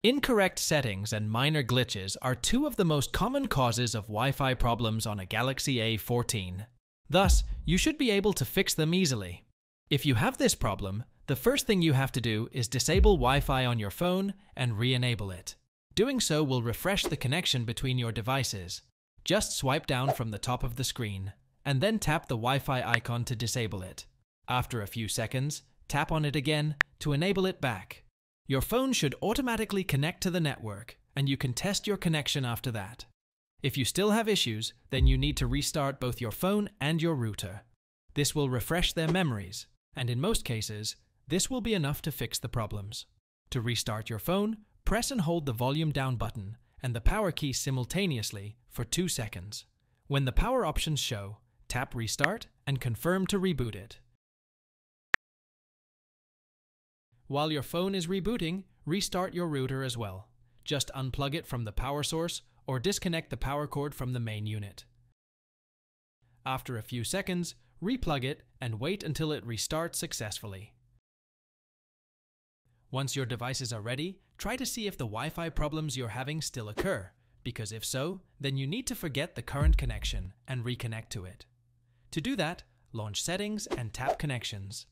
Incorrect settings and minor glitches are two of the most common causes of Wi-Fi problems on a Galaxy A14. Thus, you should be able to fix them easily. If you have this problem, the first thing you have to do is disable Wi-Fi on your phone and re-enable it. Doing so will refresh the connection between your devices. Just swipe down from the top of the screen, and then tap the Wi-Fi icon to disable it. After a few seconds, tap on it again to enable it back. Your phone should automatically connect to the network, and you can test your connection after that. If you still have issues, then you need to restart both your phone and your router. This will refresh their memories, and in most cases, this will be enough to fix the problems. To restart your phone, press and hold the volume down button and the power key simultaneously for 2 seconds. When the power options show, tap Restart and confirm to reboot it. While your phone is rebooting, restart your router as well. Just unplug it from the power source or disconnect the power cord from the main unit. After a few seconds, replug it and wait until it restarts successfully. Once your devices are ready, try to see if the Wi-Fi problems you're having still occur, because if so, then you need to forget the current connection and reconnect to it. To do that, launch Settings and tap Connections.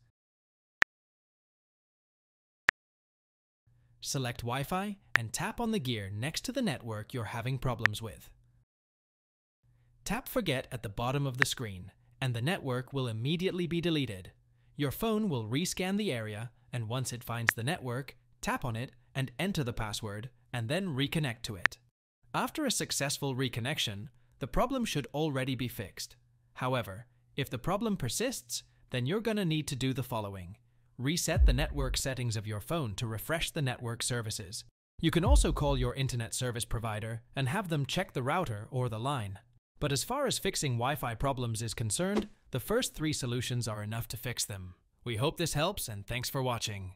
Select Wi-Fi and tap on the gear next to the network you're having problems with. Tap Forget at the bottom of the screen, and the network will immediately be deleted. Your phone will rescan the area, and once it finds the network, tap on it and enter the password, and then reconnect to it. After a successful reconnection, the problem should already be fixed. However, if the problem persists, then you're going to need to do the following. Reset the network settings of your phone to refresh the network services. You can also call your internet service provider and have them check the router or the line. But as far as fixing Wi-Fi problems is concerned, the first 3 solutions are enough to fix them. We hope this helps, and thanks for watching.